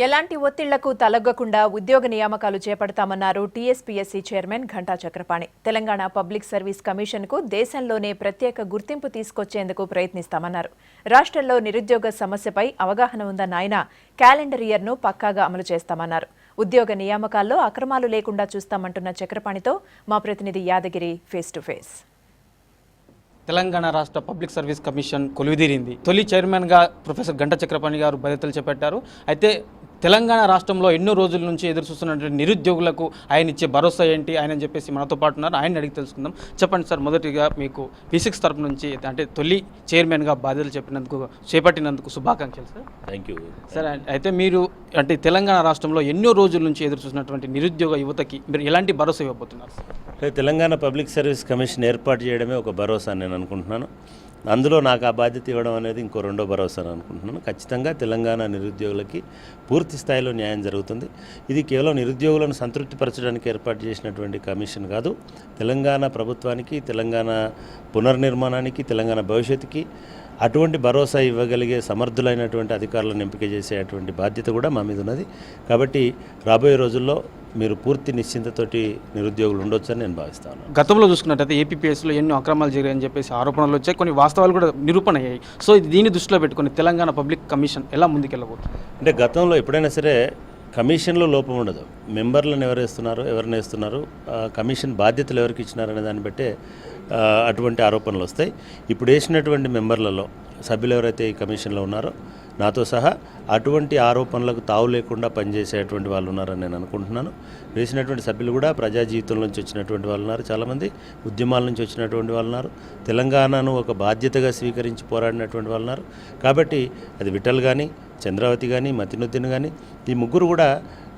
ఎలాంటి ఒత్తిళ్లకు తలగ్గకుండా ఉద్యోగ నియామకాలు చేపడతామన్నారు టీఎస్పీఎస్సీ చైర్మన్ ఘంటా చక్రపాణి. తెలంగాణ పబ్లిక్ సర్వీస్ కమిషన్కు దేశంలోనే ప్రత్యేక గుర్తింపు తీసుకొచ్చేందుకు ప్రయత్నిస్తామన్నారు. రాష్ట్రంలో నిరుద్యోగ సమస్యపై అవగాహన ఉందన్న ఆయన క్యాలెండర్ ఇయర్ను పక్కాగా అమలు చేస్తామన్నారు. ఉద్యోగ నియామకాల్లో అక్రమాలు లేకుండా చూస్తామంటున్న చక్రపాణితో మా ప్రతినిధి Yadagiri face to face. Telangana రాష్ట్ర పబ్లిక్ సర్వీస్ కమిషన్ కొలువుదీరింది. తొలి చైర్మన్గా ప్రొఫెసర్ ఘంటా చక్రపాణి గారు బాధ్యతలు చేపట్టారు. అయితే తెలంగాణ రాష్ట్రంలో ఎన్నో రోజుల నుంచి ఎదురు చూస్తున్నటువంటి నిరుద్యోగులకు ఆయన ఇచ్చే భరోసా ఏంటి ఆయన చెప్పేసి మనతో పాటు ఉన్నారు. ఆయన అడిగి తెలుసుకుందాం. చెప్పండి సార్, మొదటిగా మీకు P6 తరపు నుంచి అంటే తొలి చైర్మన్గా బాధ్యతలు చేపట్టినందుకు శుభాకాంక్షలు సార్. Thank you sir. అయితే మీరు అంటే తెలంగాణ రాష్ట్రంలో ఎన్నో రోజుల నుంచి ఎదురు చూసినటువంటి నిరుద్యోగ యువతకి మీరు ఎలాంటి భరోసా ఇవ్వబోతున్నారు sir? Telangana public service commission ఏర్పాటు చేయడమే ఒక భరోసా నేను అనుకుంటున్నాను. అందులో నాకు ఆ బాధ్యత ఇవ్వడం అనేది ఇంకో రెండో భరోసా అనుకుంటున్నాను. ఖచ్చితంగా తెలంగాణ నిరుద్యోగులకి పూర్తి స్థాయిలో న్యాయం జరుగుతుంది. ఇది కేవలం నిరుద్యోగులను సంతృప్తిపరచడానికి ఏర్పాటు చేసినటువంటి కమిషన్ కాదు. తెలంగాణ ప్రభుత్వానికి, తెలంగాణ పునర్నిర్మాణానికి, తెలంగాణ భవిష్యత్తుకి అటువంటి భరోసా ఇవ్వగలిగే సమర్థులైనటువంటి అధికారులను ఎంపిక చేసేటువంటి బాధ్యత కూడా మా మీద ఉన్నది. కాబట్టి రాబోయే రోజుల్లో మీరు పూర్తి నిశ్చింతతోటి నిరుద్యోగులు ఉండొచ్చని నేను భావిస్తాను. గతంలో చూసుకున్నట్టయితే ఏపీపీఎస్లో ఎన్నో అక్రమాలు జరిగాయని చెప్పేసి ఆరోపణలు వచ్చాయి, కొన్ని వాస్తవాలు కూడా నిరూపణ అయ్యాయి. సో దీన్ని దృష్టిలో పెట్టుకుని తెలంగాణ పబ్లిక్ కమిషన్ ఎలా ముందుకెళ్ళబోతుంది? అంటే గతంలో ఎప్పుడైనా సరే కమిషన్లో లోపం ఉండదు. మెంబర్లను ఎవరు వేస్తున్నారు, కమిషన్ బాధ్యతలు ఎవరికి ఇచ్చినారనే దాన్ని బట్టే అటువంటి ఆరోపణలు వస్తాయి. ఇప్పుడు వేసినటువంటి మెంబర్లలో సభ్యులు ఎవరైతే ఈ కమిషన్లో ఉన్నారో నాతో సహా అటువంటి ఆరోపణలకు తావు లేకుండా పనిచేసేటువంటి వాళ్ళు ఉన్నారని నేను అనుకుంటున్నాను. వేసినటువంటి సభ్యులు కూడా ప్రజా జీవితం నుంచి వచ్చినటువంటి వాళ్ళు ఉన్నారు, చాలామంది ఉద్యమాల నుంచి వచ్చినటువంటి వాళ్ళు ఉన్నారు, తెలంగాణను ఒక బాధ్యతగా స్వీకరించి పోరాడినటువంటి వాళ్ళు ఉన్నారు. కాబట్టి అది విఠల్ కానీ, చంద్రావతి కానీ, మతినుద్దీన్ కానీ, ఈ ముగ్గురు కూడా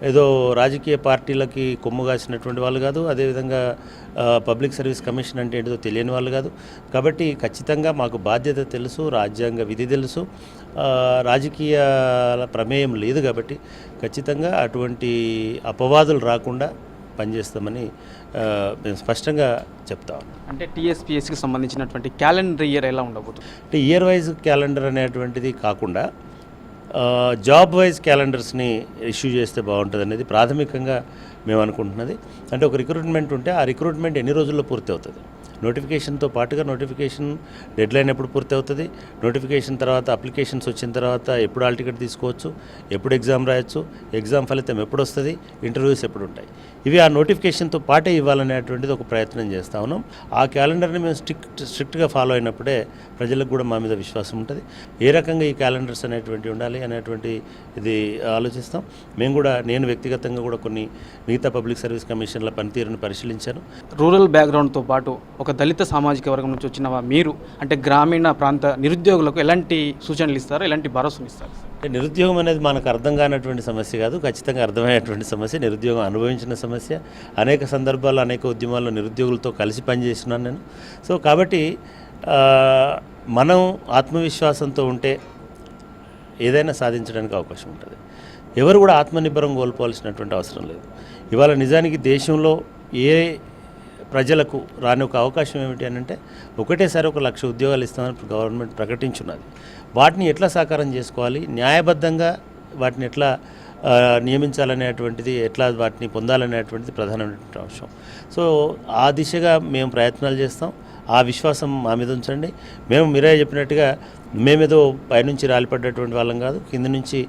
ఏదో రాజకీయ పార్టీలకి కొమ్ము కాసినటువంటి వాళ్ళు కాదు. అదేవిధంగా పబ్లిక్ సర్వీస్ కమిషన్ అంటే ఏంటో తెలియని వాళ్ళు కాదు. కాబట్టి ఖచ్చితంగా మాకు బాధ్యత తెలుసు, రాజ్యాంగ విధి తెలుసు, రాజకీయ ప్రమేయం లేదు. కాబట్టి ఖచ్చితంగా అటువంటి అపవాదులు రాకుండా పనిచేస్తామని మేము స్పష్టంగా చెప్తాము. అంటే టీఎస్పీఎస్కి సంబంధించినటువంటి క్యాలెండర్ ఇయర్ ఎలా ఉండబోతుంది? అంటే ఇయర్ వైజ్ క్యాలెండర్ అనేటువంటిది కాకుండా జాబ్ వైజ్ క్యాలెండర్స్ని ఇష్యూ చేస్తే బాగుంటుంది అనేది ప్రాథమికంగా మేము అనుకుంటున్నది. అంటే ఒక రిక్రూట్మెంట్ ఉంటే ఆ రిక్రూట్మెంట్ ఎన్ని రోజుల్లో పూర్తి అవుతుంది, నోటిఫికేషన్తో పాటుగా నోటిఫికేషన్ డెడ్లైన్ ఎప్పుడు పూర్తి అవుతుంది, నోటిఫికేషన్ తర్వాత అప్లికేషన్స్ వచ్చిన తర్వాత ఎప్పుడు హాల్ టికెట్ తీసుకోవచ్చు, ఎప్పుడు ఎగ్జామ్ రాయొచ్చు, ఎగ్జామ్ ఫలితం ఎప్పుడు వస్తుంది, ఇంటర్వ్యూస్ ఎప్పుడు ఉంటాయి, ఇవి ఆ నోటిఫికేషన్తో పాటే ఇవ్వాలనేటువంటిది ఒక ప్రయత్నం చేస్తూ ఉన్నాం. ఆ క్యాలెండర్ని మేము స్ట్రిక్ట్గా ఫాలో అయినప్పుడే ప్రజలకు కూడా మా మీద విశ్వాసం ఉంటుంది. ఏ రకంగా ఈ క్యాలెండర్స్ అనేటువంటి ఉండాలి అనేటువంటి ఇది ఆలోచిస్తాం. నేను వ్యక్తిగతంగా కూడా కొన్ని మిగతా పబ్లిక్ సర్వీస్ కమిషన్ల పనితీరును పరిశీలించాను. రూరల్ బ్యాక్గ్రౌండ్తో పాటు ఒక దళిత సామాజిక వర్గం నుంచి వచ్చిన మీరు అంటే గ్రామీణ ప్రాంత నిరుద్యోగులకు ఎలాంటి సూచనలు ఇస్తారు, ఎలాంటి భరోసాను ఇస్తారు? అంటే నిరుద్యోగం అనేది మనకు అర్థం కానటువంటి సమస్య కాదు, ఖచ్చితంగా అర్థమయ్యేటువంటి సమస్య. నిరుద్యోగం అనుభవించిన సమస్య. అనేక సందర్భాల్లో అనేక ఉద్యమాల్లో నిరుద్యోగులతో కలిసి పనిచేస్తున్నాను నేను. సో కాబట్టి మనం ఆత్మవిశ్వాసంతో ఉంటే ఏదైనా సాధించడానికి అవకాశం ఉంటుంది. ఎవరు కూడా ఆత్మనిర్భరం కోల్పోవాల్సినటువంటి అవసరం లేదు. ఇవాళ నిజానికి దేశంలో ఏ ప్రజలకు రాని ఒక అవకాశం ఏమిటి అని అంటే ఒకటేసారి 1,00,000 ఉద్యోగాలు ఇస్తామని గవర్నమెంట్ ప్రకటించున్నది. వాటిని ఎట్లా సాకారం చేసుకోవాలి, న్యాయబద్ధంగా వాటిని ఎట్లా నియమించాలనేటువంటిది, ఎట్లా వాటిని పొందాలనేటువంటిది ప్రధానమైనటువంటి అంశం. సో ఆ దిశగా మేము ప్రయత్నాలు చేస్తాం. ఆ విశ్వాసం మా మీద ఉంచండి. మీరే చెప్పినట్టుగా మేమేదో పైనుంచి రాలిపడ్డటువంటి వాళ్ళం కాదు, కింద నుంచి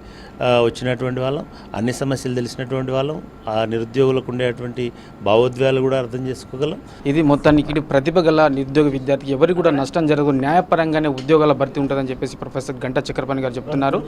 వచ్చినటువంటి వాళ్ళం, అన్ని సమస్యలు తెలిసినటువంటి వాళ్ళం, ఆ నిరుద్యోగులకు ఉండేటువంటి భావోద్వేగాలు కూడా అర్థం చేసుకోగలం. ఇది మొత్తానికి ప్రతిభ గల నిరుద్యోగ విద్యార్థి ఎవరికి కూడా నష్టం జరగదు, న్యాయపరంగానే ఉద్యోగాల భర్తీ ఉంటుందని చెప్పేసి ప్రొఫెసర్ ఘంటా చక్రపాణి గారు చెప్తున్నారు.